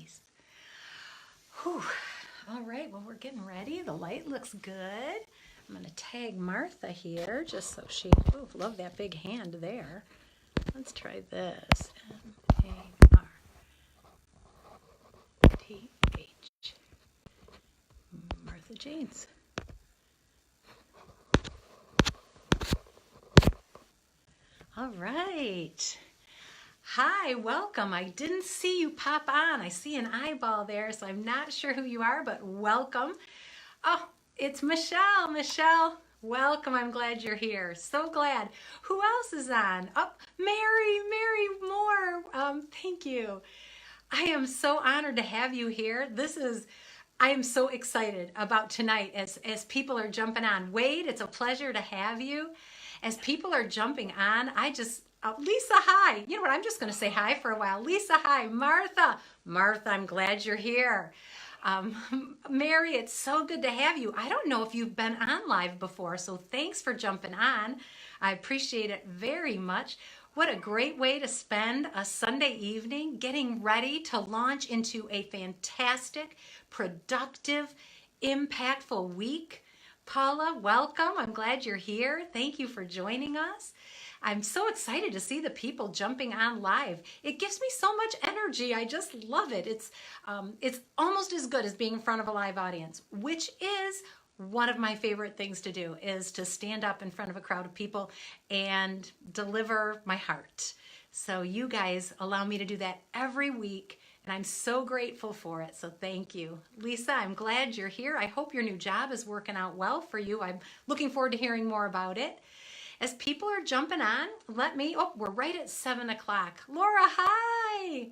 Nice. Whew. All right, well, we're getting ready. The light looks good. I'm going to tag Martha here just so she, oh, love that big hand there. Let's try this. M-A-R-T-H. Martha Janes. All right. Hi, welcome. I didn't see you pop on. I see an eyeball there, so I'm not sure who you are, but welcome. Oh, it's Michelle. Michelle, welcome. I'm glad you're here. So glad. Who else is on? Oh, Mary Moore. Thank you. I am so honored to have you here. I am so excited about tonight as people are jumping on. Wade, it's a pleasure to have you. As people are jumping on, Lisa, hi. You know what? I'm just going to say hi for a while. Lisa, hi. Martha, I'm glad you're here. Mary, it's so good to have you. I don't know if you've been on live before, so thanks for jumping on. I appreciate it very much. What a great way to spend a Sunday evening getting ready to launch into a fantastic, productive, impactful week. Paula, welcome. I'm glad you're here. Thank you for joining us. I'm so excited to see the people jumping on live. It gives me so much energy. I just love it. It's almost as good as being in front of a live audience, which is one of my favorite things to do, is to stand up in front of a crowd of people and deliver my heart. So you guys allow me to do that every week, and I'm so grateful for it. So thank you. Lisa, I'm glad you're here. I hope your new job is working out well for you. I'm looking forward to hearing more about it. As people are jumping on, we're right at 7 o'clock. Laura, hi.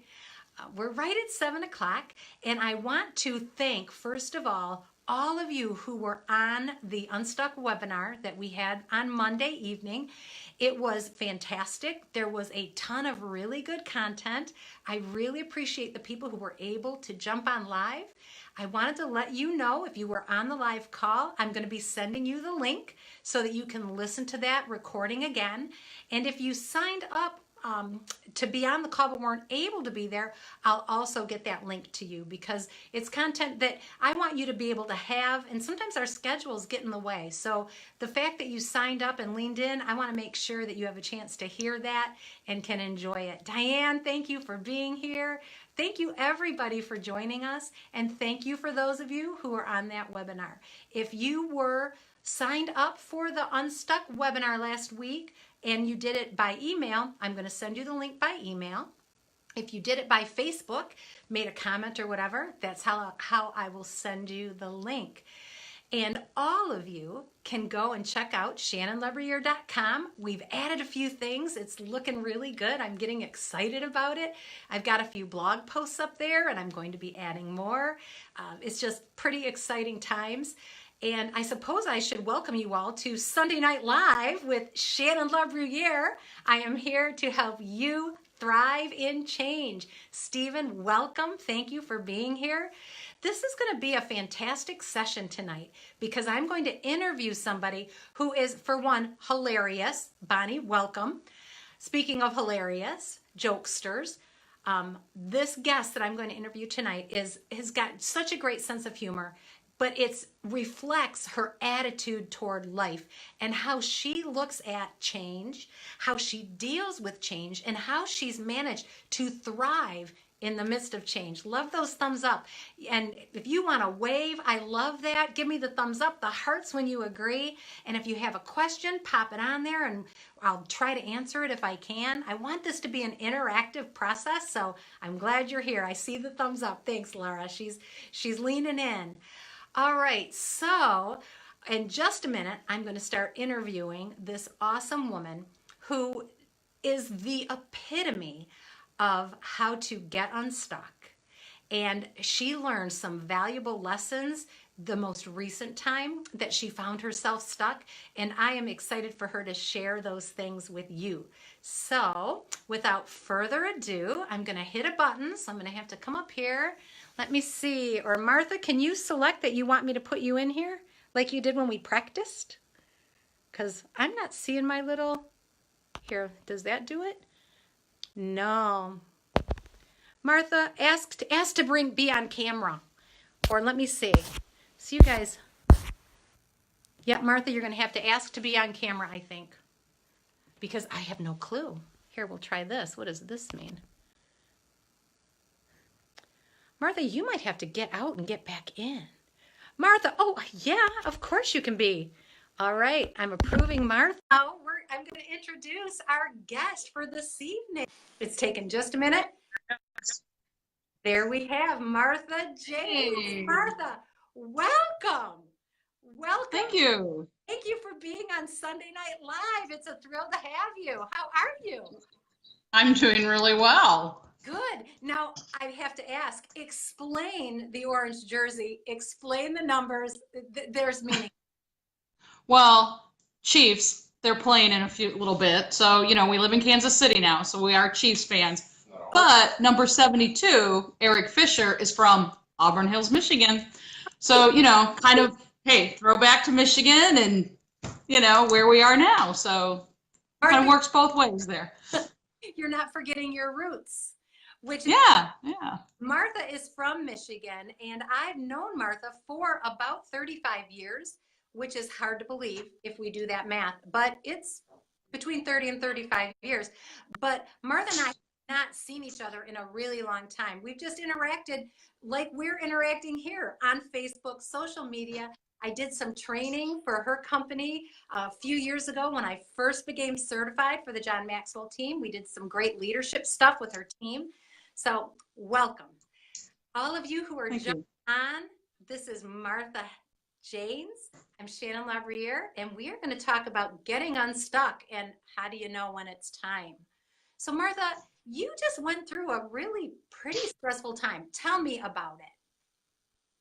We're right at 7 o'clock, and I want to thank, first of all of you who were on the Unstuck webinar that we had on Monday evening. It was fantastic. There was a ton of really good content. I really appreciate the people who were able to jump on live. I wanted to let you know, if you were on the live call, I'm going to be sending you the link so that you can listen to that recording again. And if you signed up to be on the call but weren't able to be there, I'll also get that link to you, because it's content that I want you to be able to have, and sometimes our schedules get in the way. So the fact that you signed up and leaned in, I want to make sure that you have a chance to hear that and can enjoy it. Diane, thank you for being here. Thank you everybody for joining us, and thank you for those of you who are on that webinar. If you were signed up for the Unstuck webinar last week and you did it by email, I'm going to send you the link by email. If you did it by Facebook, made a comment or whatever, that's how I will send you the link. And all of you can go and check out shannonlebriere.com. We've added a few things. It's looking really good. I'm getting excited about it. I've got a few blog posts up there, and I'm going to be adding more. It's just pretty exciting times. And I suppose I should welcome you all to Sunday Night Live with Shannon LeBruyere. I am here to help you thrive in change. Stephen, welcome. Thank you for being here. This is going to be a fantastic session tonight, because I'm going to interview somebody who is, for one, hilarious. Bonnie, welcome. Speaking of hilarious, jokesters, this guest that I'm going to interview tonight has got such a great sense of humor, but it reflects her attitude toward life and how she looks at change, how she deals with change, and how she's managed to thrive in the midst of change. Love those thumbs up. And if you want to wave, I love that. Give me the thumbs up, the hearts when you agree. And if you have a question, pop it on there and I'll try to answer it if I can. I want this to be an interactive process, so I'm glad you're here. I see the thumbs up. Thanks, Laura. She's leaning in. All right, so in just a minute, I'm going to start interviewing this awesome woman who is the epitome of how to get unstuck. And she learned some valuable lessons the most recent time that she found herself stuck. And I am excited for her to share those things with you. So without further ado, I'm going to hit a button. So I'm going to have to come up here. Let me see. Or Martha, can you select that you want me to put you in here like you did when we practiced? Because I'm not seeing my little... Here, does that do it? No. Martha, ask to be on camera. Or let me see. So you guys, yeah, Martha, you're going to have to ask to be on camera, I think. Because I have no clue. Here, we'll try this. What does this mean? Martha, you might have to get out and get back in. Martha, oh, yeah, of course you can be. All right, I'm approving Martha. Now I'm going to introduce our guest for this evening. It's taken just a minute. There we have Martha James. Hey. Martha, welcome. Welcome. Thank you. Thank you for being on Sunday Night Live. It's a thrill to have you. How are you? I'm doing really well. Good. Now, I have to ask, explain the orange jersey. Explain the numbers. There's meaning. Well, Chiefs, they're playing in a few little bit. So, we live in Kansas City now, so we are Chiefs fans. But number 72, Eric Fisher, is from Auburn Hills, Michigan. So, kind of, hey, throwback to Michigan and, where we are now. So, kind of works both ways there. You're not forgetting your roots. Yeah. Martha is from Michigan, and I've known Martha for about 35 years, which is hard to believe if we do that math, but it's between 30 and 35 years. But Martha and I have not seen each other in a really long time. We've just interacted like we're interacting here on Facebook, social media. I did some training for her company a few years ago when I first became certified for the John Maxwell team. We did some great leadership stuff with her team. So welcome. All of you who are jumping on, this is Martha James. I'm Shannon Lavriere, and we are going to talk about getting unstuck and how do you know when it's time. So Martha, you just went through a really pretty stressful time. Tell me about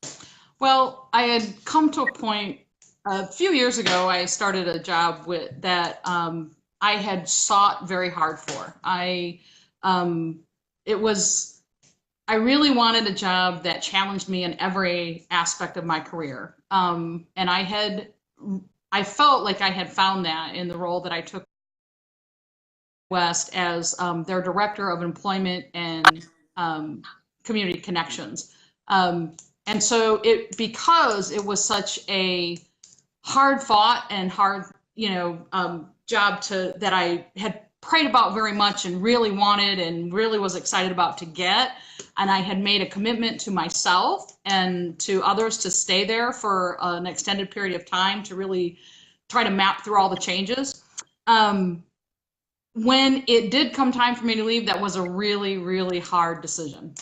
it. Well, I had come to a point a few years ago. I started a job that I had sought very hard for. I really wanted a job that challenged me in every aspect of my career. And I felt like I had found that in the role that I took West as their director of employment and community connections. And so because it was such a hard fought and hard, job that I had prayed about very much and really wanted and really was excited about to get. And I had made a commitment to myself and to others to stay there for an extended period of time to really try to map through all the changes. When it did come time for me to leave, that was a really, really hard decision.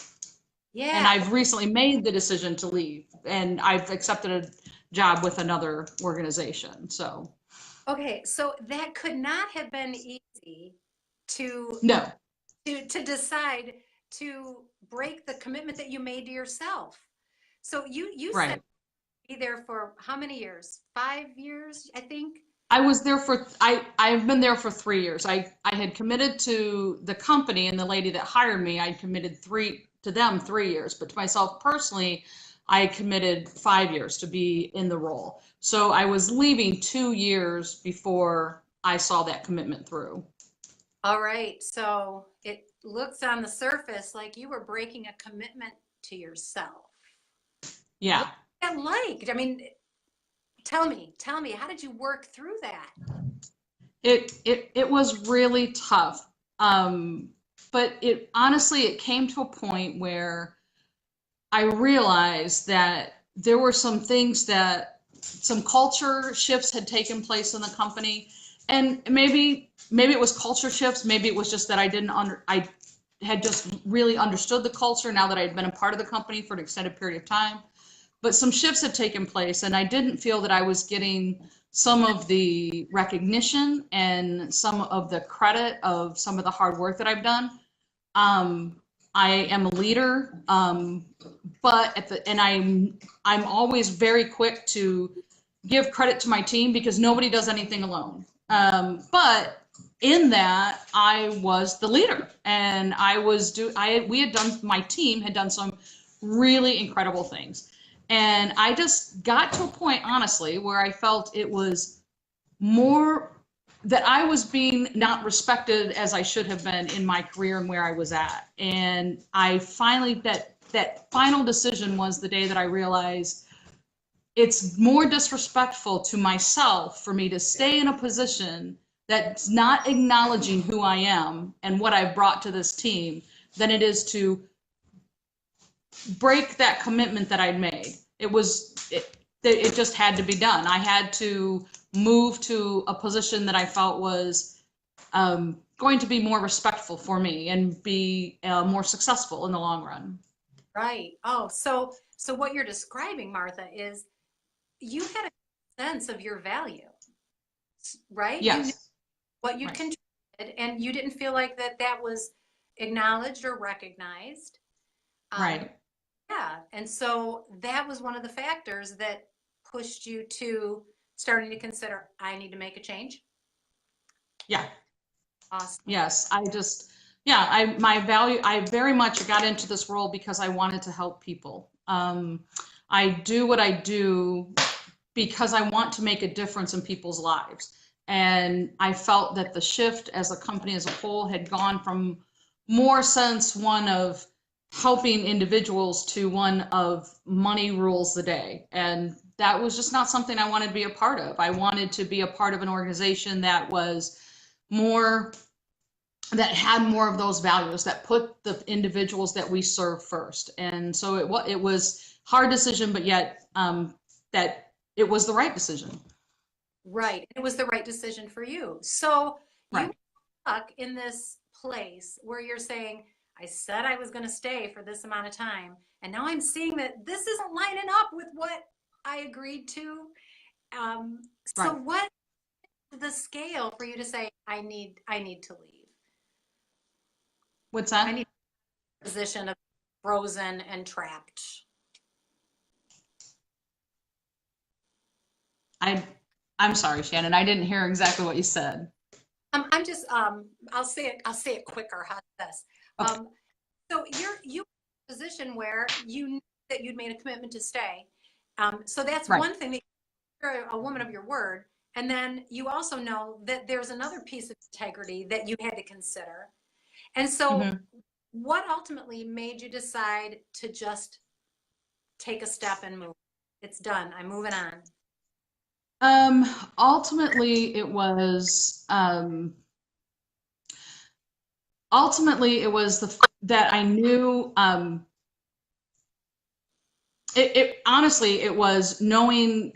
Yeah. And I've recently made the decision to leave, and I've accepted a job with another organization. So. Okay, so that could not have been easy to decide to break the commitment that you made to yourself. So you right. said be there for how many years? 5 years, I think. I was there I've been there for 3 years. I had committed to the company and the lady that hired me. I committed 3 years, but to myself personally, I committed 5 years to be in the role. So I was leaving 2 years before I saw that commitment through. All right. So it looks on the surface like you were breaking a commitment to yourself. Yeah. What's that like? I mean, tell me, how did you work through that? It was really tough. But it came to a point where I realized that there were some culture shifts had taken place in the company, and maybe it was culture shifts, maybe it was just that I had just really understood the culture now that I had been a part of the company for an extended period of time. But some shifts had taken place, and I didn't feel that I was getting some of the recognition and some of the credit of some of the hard work that I've done. I am a leader, but I'm always very quick to give credit to my team because nobody does anything alone. But in that, I was the leader, and my team had done some really incredible things. And I just got to a point, honestly, where I felt it was more that I was being not respected as I should have been in my career and where I was at. And I finally, that final decision was the day that I realized it's more disrespectful to myself for me to stay in a position that's not acknowledging who I am and what I've brought to this team than it is to break that commitment that I'd made. It just had to be done. I had to move to a position that I felt was going to be more respectful for me and be more successful in the long run. Right. Oh, so what you're describing, Martha, is you had a sense of your value, right? You knew Yes. what you'd Right. contributed, and you didn't feel like that was acknowledged or recognized. Um, Right. yeah, and so that was one of the factors that pushed you to starting to consider, I need to make a change. Yeah. Awesome. Yes. Yeah, my value, I very much got into this role because I wanted to help people. I do what I do because I want to make a difference in people's lives. And I felt that the shift as a company as a whole had gone from more sense one of helping individuals to one of money rules the day. And that was just not something I wanted to be a part of. I wanted to be a part of an organization that was more, that had more of those values, that put the individuals that we serve first. And so it was hard decision, but yet that it was the right decision. Right. It was the right decision for you. So you Right. were stuck in this place where you're saying, I said I was going to stay for this amount of time, and now I'm seeing that this isn't lining up with what I agreed to. So Right. what is the scale for you to say, I need to leave? What's I that? need a position of frozen and trapped. I I'm sorry, Shannon. I didn't hear exactly what you said. I'm just I'll say it quicker. How's this? Okay. Um, so you in a position where you knew that you'd made a commitment to stay. So that's Right. one thing that you're a woman of your word. And then you also know that there's another piece of integrity that you had to consider. And so Hmm. what ultimately made you decide to just take a step and move? It's done. I'm moving on. Um, ultimately, it was that I knew. It honestly, it was knowing.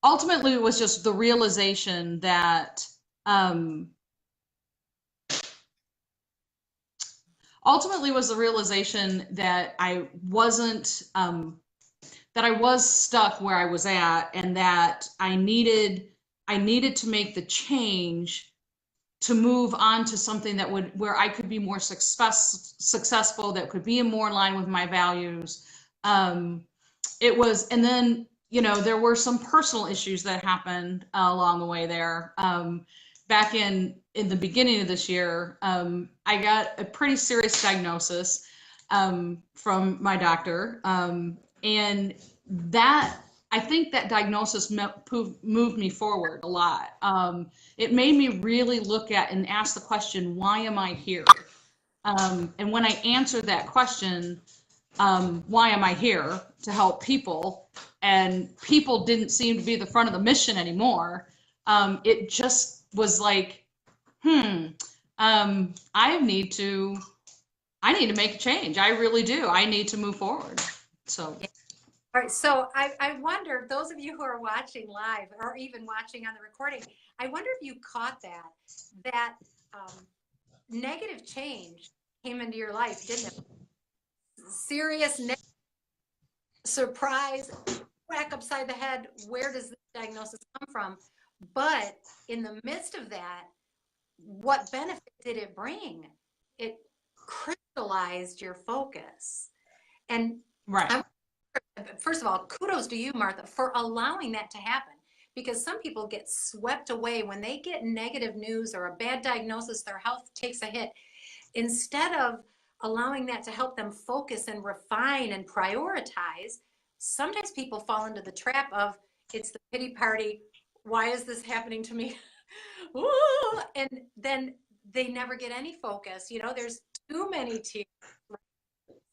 Ultimately, it was just the realization that. Um, ultimately, was the realization that I was stuck where I was at, and that I needed to make the change to move on to something that would, where I could be more successful, that could be more in line with my values. Um, it was, and then, there were some personal issues that happened along the way there. Back in the beginning of this year, I got a pretty serious diagnosis from my doctor, and that I think that diagnosis moved me forward a lot. It made me really look at and ask the question, why am I here? And when I answered that question, why am I here? To help people, and people didn't seem to be the front of the mission anymore. It just was like, hmm, I need to, make a change. I really do. I need to move forward. So, All right, so I wonder, those of you who are watching live or even watching on the recording, I wonder if you caught that negative change came into your life, didn't it? Serious surprise, whack upside the head. Where does this diagnosis come from? But in the midst of that, what benefit did it bring? It crystallized your focus. And right. I first of all, kudos to you, Martha, for allowing that to happen. Because some people get swept away when they get negative news or a bad diagnosis, their health takes a hit. Instead of allowing that to help them focus and refine and prioritize, sometimes people fall into the trap of it's the pity party. why is this happening to me? Ooh, and then they never get any focus. You know, there's too many tears.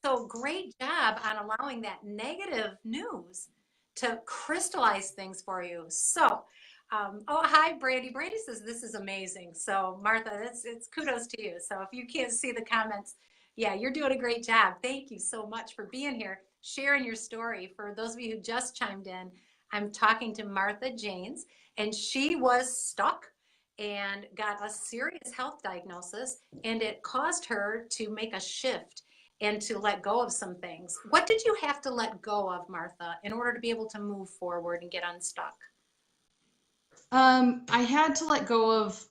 So great job on allowing that negative news to crystallize things for you. So, oh, hi, Brandy. Brandy says this is amazing. So, Martha, it's kudos to you. So, if you can't see the comments, yeah, you're doing a great job. Thank you so much for being here, sharing your story. For those of you who just chimed in, I'm talking to Martha Janes, and she was stuck and got a serious health diagnosis, and it caused her to make a shift and to let go of some things. What did you have to let go of, Martha, in order to be able to move forward and get unstuck? I had to let go of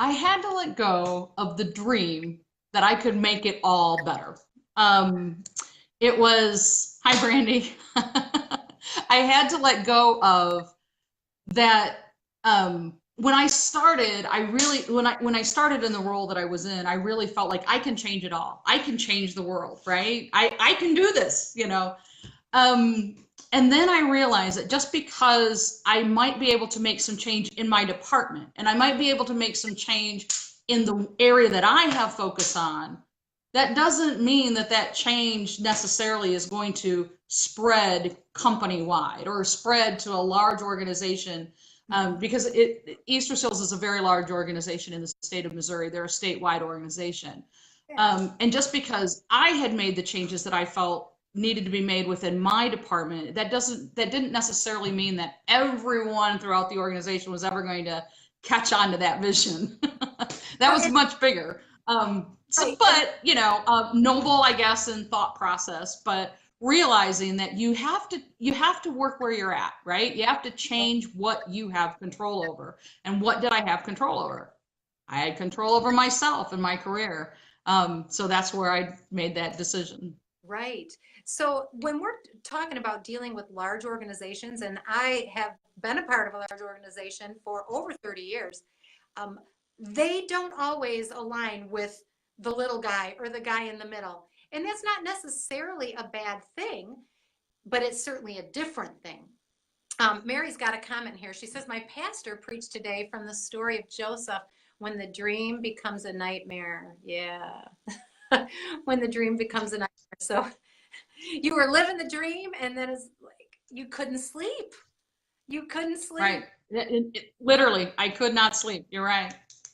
I had to let go of the dream that I could make it all better. Um, it was, hi Brandy. I had to let go of that. When I started, when I started in the role that I was in, I really felt like I can change it all. I can change the world, right? I can do this, you know. Um, and then I realized that just because I might be able to make some change in my department and I might be able to make some change in the area that I have focus on, that doesn't mean that that change necessarily is going to spread company wide or spread to a large organization. Because Easter Seals is a very large organization in the state of Missouri. They're a statewide organization. And just because I had made the changes that I felt needed to be made within my department, that didn't necessarily mean that everyone throughout the organization was ever going to catch on to that vision. That was much bigger. So, but you know, noble, I guess, in thought process, but realizing that you have to work where you're at, right? You have to change what you have control over. And what did I have control over? I had control over myself and my career. So that's where I made that decision. Right. So when we're talking about dealing with large organizations, and I have been a part of a large organization for over 30 years, um, they don't always align with the little guy or the guy in the middle. And that's not necessarily a bad thing, but it's certainly a different thing. Mary's got a comment here. She says, my pastor preached today from the story of Joseph when the dream becomes a nightmare. Yeah. When the dream becomes a nightmare. So you were living the dream and then it's like you couldn't sleep. You couldn't sleep. Right. Literally, I could not sleep. You're right.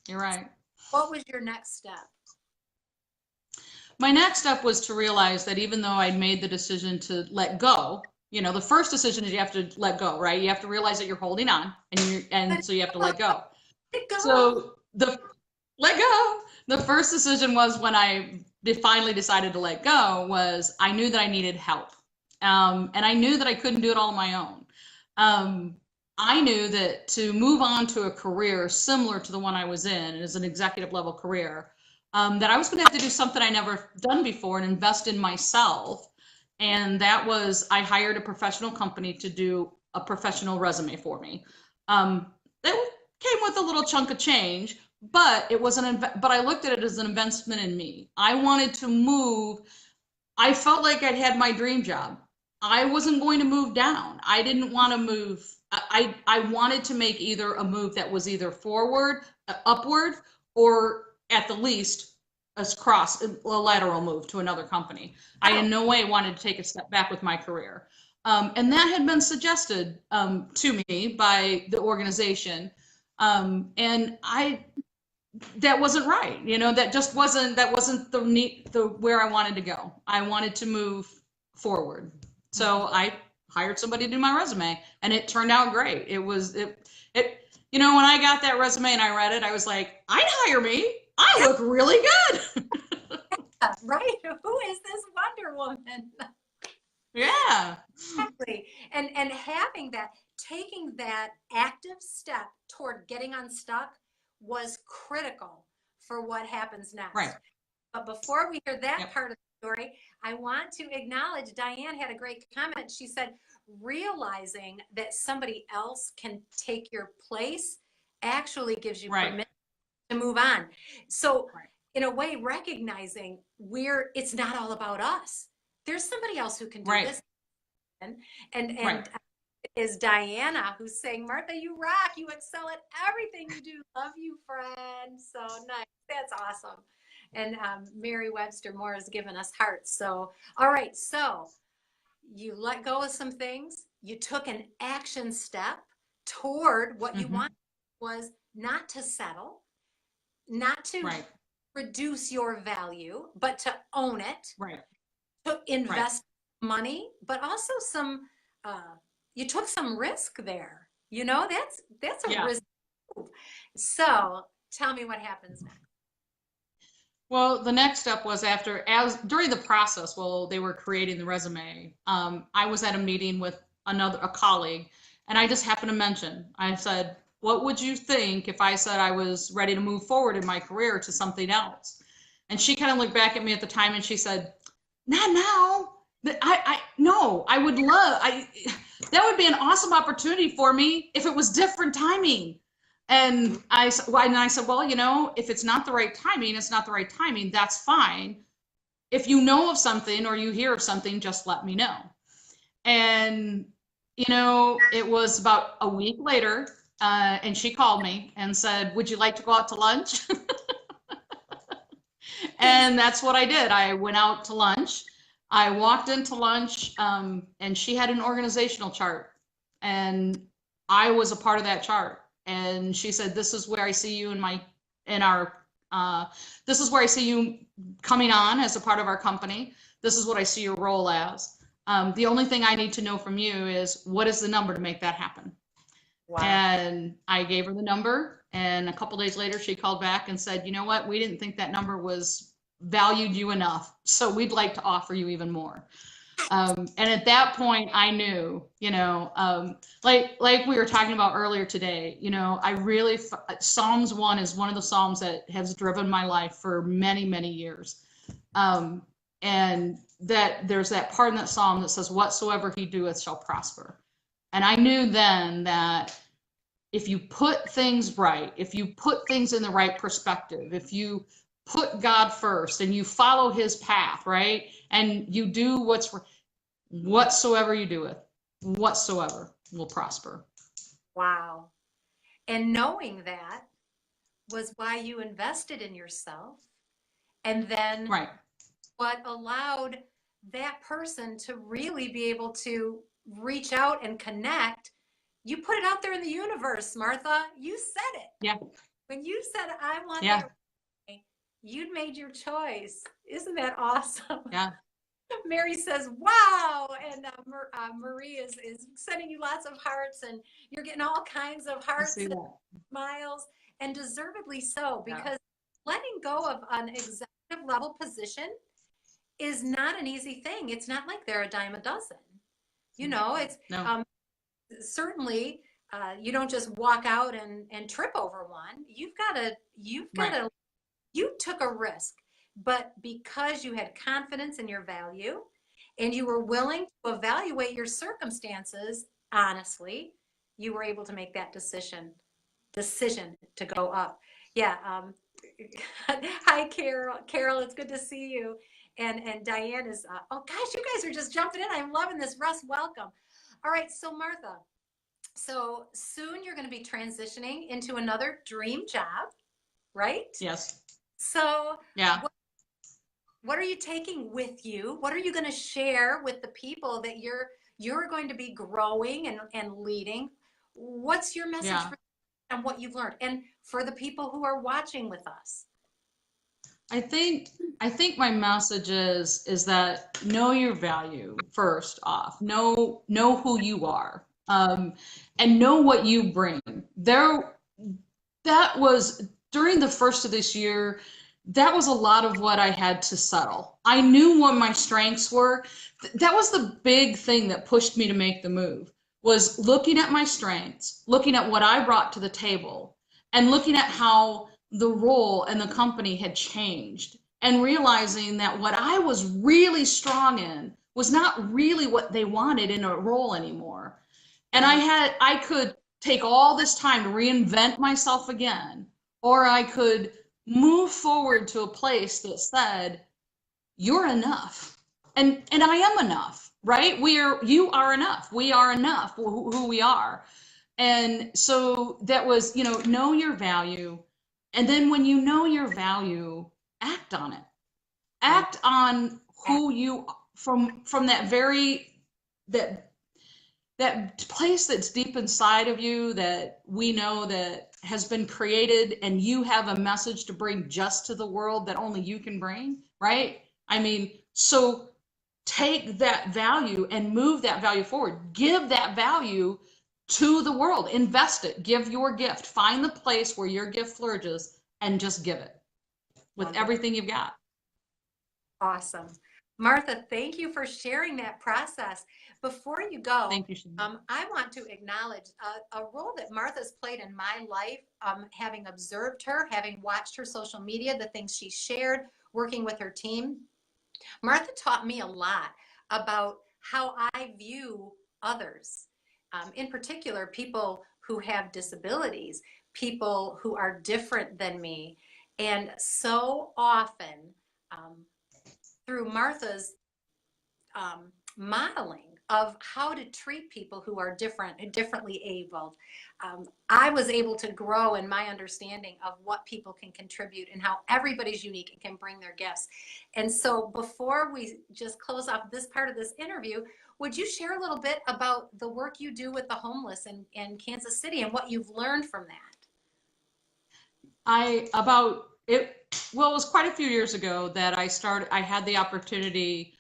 You're right. What was your next step? My next step was to realize that even though I'd made the decision to let go, you know, the first decision is you have to let go, right? You have to realize that you're holding on and so you have to let go. Let go. So the let go. The first decision was when I finally decided to let go was I knew that I needed help. And I knew that I couldn't do it all on my own. I knew that to move on to a career similar to the one I was in, as an executive level career, that I was going to have to do something I never done before and invest in myself. And that was I hired a professional company to do a professional resume for me. That came with a little chunk of change, but it was but I looked at it as an investment in me. I wanted to move. I felt like I'd had my dream job. I wasn't going to move down. I didn't want to move. I wanted to make either a move that was either forward, upward, or at the least a lateral move to another company. I in no way wanted to take a step back with my career. And that had been suggested to me by the organization. And that wasn't right. You know, that wasn't the where I wanted to go. I wanted to move forward. So I hired somebody to do my resume and it turned out great. You know, when I got that resume and I read it, I was like, I'd hire me. I look really good. Yeah, right? Who is this Wonder Woman? Yeah. Exactly. And having that, taking that active step toward getting unstuck was critical for what happens next. Right. But before we hear that Yep. part of the story, I want to acknowledge Diane had a great comment. She said, realizing that somebody else can take your place actually gives you Right. permission to move on. So, Right. in a way, recognizing it's not all about us. There's somebody else who can do Right. this. And Right. is Diana, who's saying, Martha, you rock. You excel at everything you do. Love you, friend. So nice. That's awesome. And Mary Webster Moore has given us hearts. So, all right. So you let go of some things. You took an action step toward what you Hmm. wanted was not to settle, not to Right. reduce your value, but to own it, Right. to Right. invest money, but also some uh, you took some risk there. You know, that's a Yeah. risk move. So tell me what happens next. Well, the next step was as during the process, while they were creating the resume, I was at a meeting with a colleague, and I just happened to mention, I said, what would you think if I said I was ready to move forward in my career to something else? And she kind of looked back at me at the time and she said, not now. No, I would that would be an awesome opportunity for me if it was different timing. And I said, well, if it's not the right timing, it's not the right timing. That's fine. If you know of something or you hear of something, just let me know. And, it was about a week later, and she called me and said, would you like to go out to lunch? And that's what I did. I went out to lunch. I walked into lunch, and she had an organizational chart, and I was a part of that chart. And she said, "This is where I see you in our, uh, this is where I see you coming on as a part of our company. This is what I see your role as. The only thing I need to know from you is what is the number to make that happen." Wow. And I gave her the number. And a couple days later, she called back and said, you know what? We didn't think that number was valued you enough. So we'd like to offer you even more. And at that point, I knew, like we were talking about earlier today, I really, Psalms 1 is one of the Psalms that has driven my life for many, many years. Um, and that there's that part in that Psalm that says, whatsoever he doeth shall prosper. And I knew then that if you put things right, if you put things in the right perspective, if you put God first and you follow his path, right? And you do whatsoever you do it, whatsoever will prosper. Wow. And knowing that was why you invested in yourself. And then Right. what allowed that person to really be able to reach out and connect. You put it out there in the universe, Martha. You said it. Yeah. When you said, I want Yeah. that, you'd made your choice. Isn't that awesome? Yeah. Mary says, wow. And Marie is sending you lots of hearts, and you're getting all kinds of I hearts see and that. smiles, and deservedly so, Yeah. because letting go of an executive level position is not an easy thing. It's not like they're a dime a dozen. It's No. certainly you don't just walk out and trip over one. Right. You took a risk, but because you had confidence in your value and you were willing to evaluate your circumstances honestly, you were able to make that decision to go up. Yeah. Hi, Carol. Carol, it's good to see you. And Diane is. Oh gosh, you guys are just jumping in. I'm loving this. Russ, welcome. All right, so Martha. So soon you're going to be transitioning into another dream job, right? Yes. So Yeah. what are you taking with you? What are you going to share with the people that you're going to be growing and leading? What's your message Yeah. for and what you've learned? And for the people who are watching with us. I think I think my message is that know your value first off. Know who you are. And know what you bring. That was during the first of this year, that was a lot of what I had to settle. I knew what my strengths were. That was the big thing that pushed me to make the move, was looking at my strengths, looking at what I brought to the table, and looking at how the role and the company had changed, and realizing that what I was really strong in was not really what they wanted in a role anymore. And I could take all this time to reinvent myself again, or I could move forward to a place that said, you're enough. and I am enough, right? You are enough. We are enough who we are. And so that was, know your value. And then when you know your value, act on it. Right. Act on who you from that that that place that's deep inside of you that we know that has been created, and you have a message to bring just to the world that only you can bring, right? I mean, so take that value and move that value forward. Give that value to the world. Invest it. Give your gift. Find the place where your gift flourishes and just give it with Wonderful. everything you've got. Awesome. Martha, thank you for sharing that process. Before you go, Thank you, Shannon. I want to acknowledge a role that Martha's played in my life, having observed her, having watched her social media, the things she shared, working with her team. Martha taught me a lot about how I view others, in particular, people who have disabilities, people who are different than me. And so often, um, through Martha's modeling of how to treat people who are differently abled, I was able to grow in my understanding of what people can contribute and how everybody's unique and can bring their gifts. And so before we just close off this part of this interview, would you share a little bit about the work you do with the homeless in Kansas City and what you've learned from that? I about it. Well, it was quite a few years ago that I had the opportunity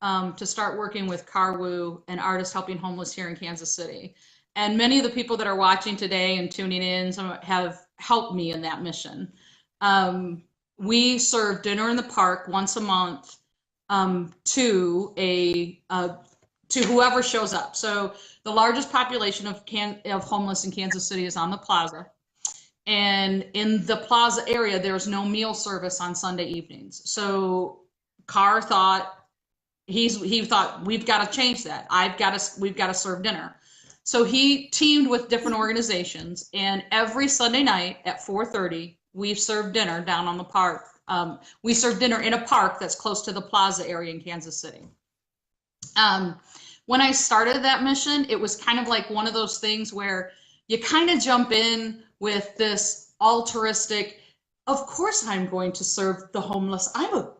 to start working with Carwoo and Artists Helping Homeless here in Kansas City. And many of the people that are watching today and tuning in have helped me in that mission. We serve dinner in the park once a month to whoever shows up. So the largest population of homeless in Kansas City is on the plaza. And in the plaza area, there's no meal service on Sunday evenings. So Carr thought he thought we've got to change that. We've got to serve dinner. So he teamed with different organizations, and every Sunday night at 4:30, we've served dinner down on the park. We serve dinner in a park that's close to the plaza area in Kansas City. When I started that mission, it was kind of like one of those things where you kind of jump in with this altruistic, of course I'm going to serve the homeless. I'm a